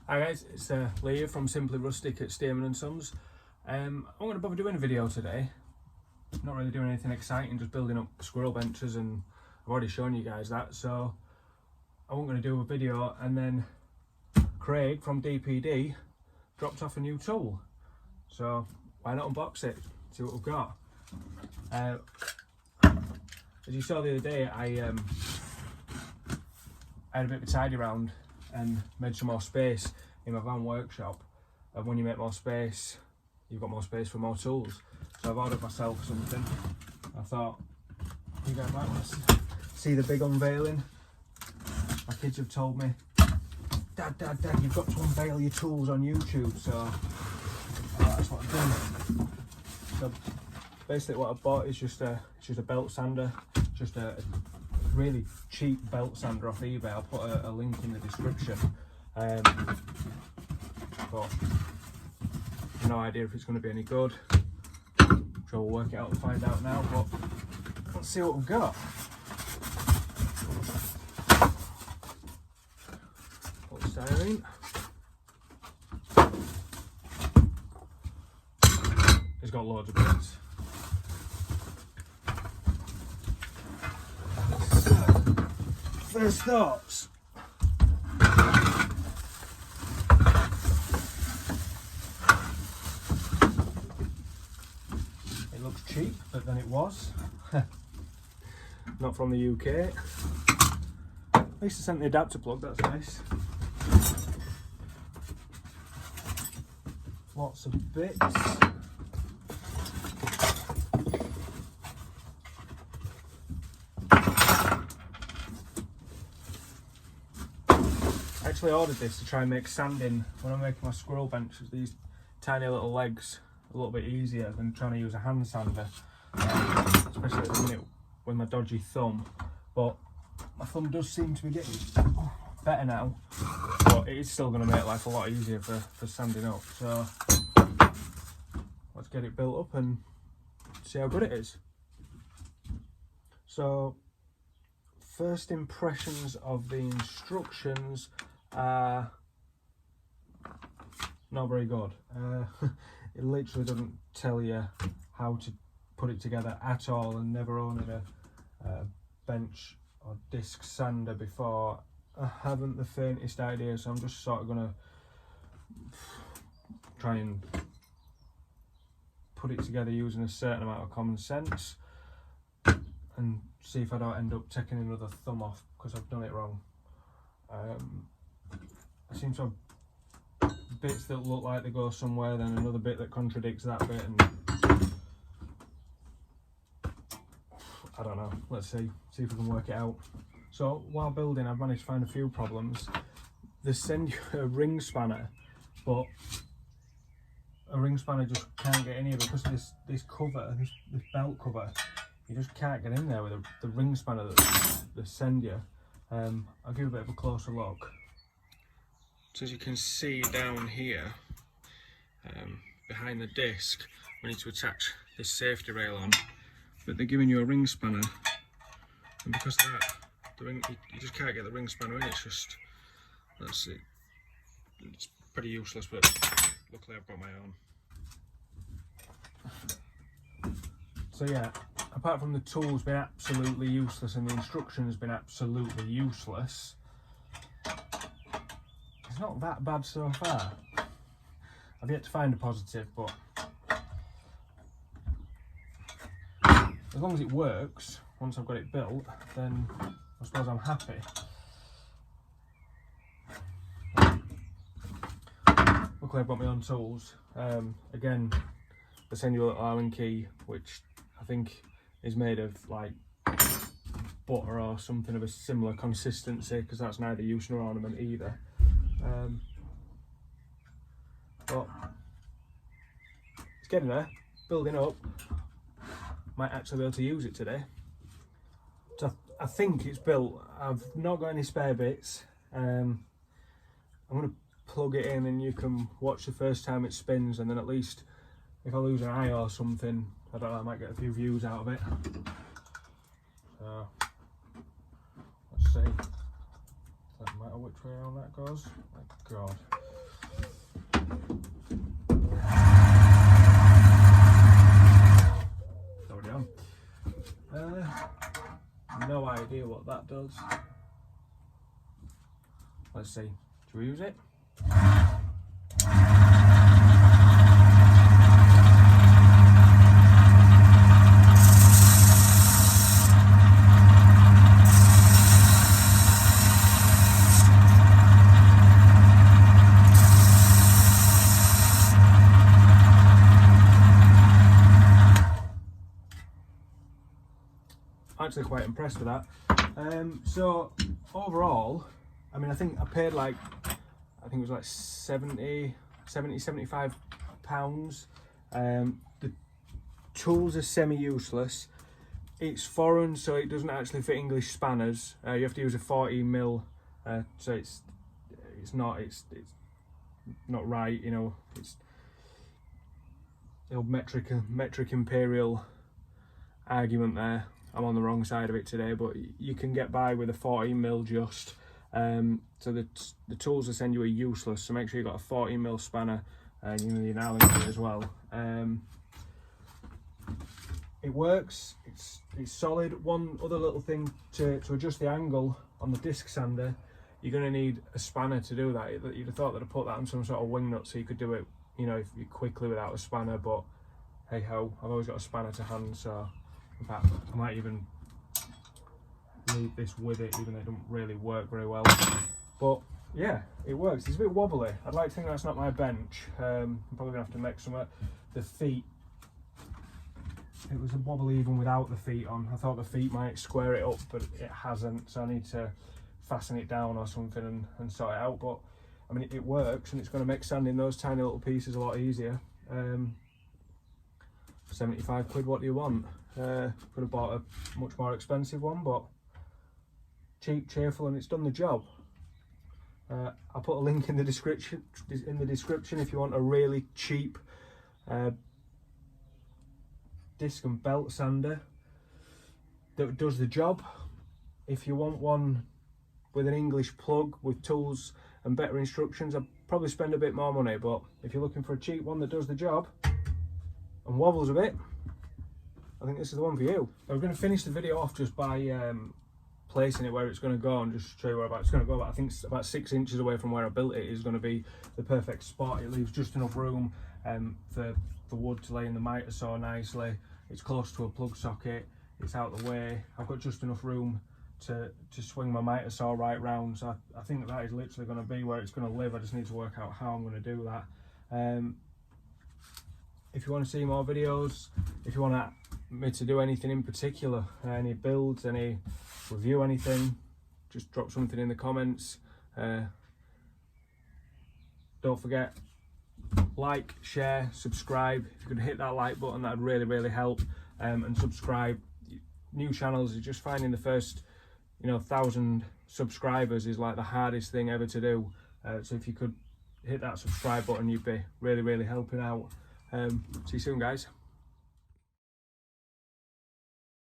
Hi guys, it's Lee from Simply Rustic at Stearman & Sons. I'm going to bother doing a video today. Not really doing anything exciting, just building up squirrel benches, and I've already shown you guys that, so I'm going to do a video. And then Craig from DPD dropped off a new tool, so why not unbox it, see what we've got. As you saw the other day, I had a bit of a tidy round and made some more space in my van workshop. And when you make more space, you've got more space for more tools. So I've ordered myself something. I thought you guys might want to see the big unveiling. My kids have told me, Dad, you've got to unveil your tools on YouTube. So that's what I've done. So basically what I bought is just a belt sander, just a really cheap belt sander off eBay. I'll put a link in the description. But no idea if it's going to be any good. I'm sure we'll work it out and find out now, but let's see what we've got. Polystyrene. It's got loads of bits. First thoughts. It looks cheap, but then it was. Not from the UK. At least I sent the adapter plug, that's nice. Lots of bits. I actually ordered this to try and make sanding when I'm making my squirrel benches, these tiny little legs, a little bit easier than trying to use a hand sander, especially at the minute with my dodgy thumb. But my thumb does seem to be getting better now, but it is still going to make life a lot easier for sanding up. So let's get it built up and see how good it is. So first impressions of the instructions are not very good. It literally doesn't tell you how to put it together at all, and never owned a bench or disc sander before, I haven't the faintest idea, so I'm just sort of going to try and put it together using a certain amount of common sense and see if I don't end up taking another thumb off because I've done it wrong. I seem to have bits that look like they go somewhere, then another bit that contradicts that bit, and I don't know. Let's see if we can work it out. So while building, I've managed to find a few problems. They send you a ring spanner, but a ring spanner just can't get in here because this cover, this belt cover, you just can't get in there with the ring spanner that they send you. I'll give a bit of a closer look. So as you can see down here, behind the disc, we need to attach this safety rail on, but they're giving you a ring spanner, and because of that, the ring, you just can't get the ring spanner in. It's just, that's it. It's pretty useless, but luckily I've got my own. So yeah, apart from the tools being absolutely useless and the instructions being absolutely useless, it's not that bad so far. I've yet to find a positive, but as long as it works, once I've got it built, then I suppose I'm happy. Luckily I've got my own tools. Again, they send you a little Allen key, which I think is made of like butter or something of a similar consistency, because that's neither use nor ornament either. But it's getting there, building up. Might actually be able to use it today. So I think it's built. I've not got any spare bits. I'm going to plug it in and you can watch the first time it spins, and then at least if I lose an eye or something, I don't know, I might get a few views out of it. So let's see. Doesn't matter which way around that goes. My God. It's already on. No idea what that does. Let's see. Do we use it? Actually quite impressed with that. So overall, I mean, I think I paid like, I think it was like 75 pounds. The tools are semi-useless. It's foreign, so it doesn't actually fit English spanners. You have to use a 14mm, so it's not right, you know. It's the old metric imperial argument there. I'm on the wrong side of it today, but you can get by with a 14mm just. So the tools I send you are useless, so make sure you've got a 14mm spanner, and you need an Allen key as well. It works, it's solid. One other little thing, to adjust the angle on the disc sander, you're going to need a spanner to do that. You'd have thought that I'd put that on some sort of wing nut so you could do it, you know, quickly without a spanner, but hey ho, I've always got a spanner to hand, so in fact I might even leave this with it, even though it doesn't really work very well. But yeah, it works. It's a bit wobbly. I'd like to think that's not my bench. I'm probably gonna have to make some. The feet, it was a wobbly even without the feet on. I thought the feet might square it up, but it hasn't, so I need to fasten it down or something and sort it out. But I mean, it works, and it's going to make sanding those tiny little pieces a lot easier. 75 quid, what do you want? Could have bought a much more expensive one, but cheap, cheerful, and it's done the job. I'll put a link in the description if you want a really cheap disc and belt sander that does the job. If you want one with an English plug with tools and better instructions, I'd probably spend a bit more money, but if you're looking for a cheap one that does the job and wobbles a bit, I think this is the one for you. We're going to finish the video off just by placing it where it's going to go, and just show you where it's going to go. But I think it's about 6 inches away from where I built it is going to be the perfect spot. It leaves just enough room for wood to lay in the miter saw nicely. It's close to a plug socket, it's out the way. I've got just enough room to swing my miter saw right round, so I think that is literally going to be where it's going to live. I just need to work out how I'm going to do that. If you want to see more videos, if you want me to do anything in particular, any builds, any review, anything, just drop something in the comments. Don't forget, like, share, subscribe. If you could hit that like button, that'd really help. And subscribe. New channels, just finding the first 1,000 subscribers is like the hardest thing ever to do. So if you could hit that subscribe button, you'd be really helping out. See you soon, guys.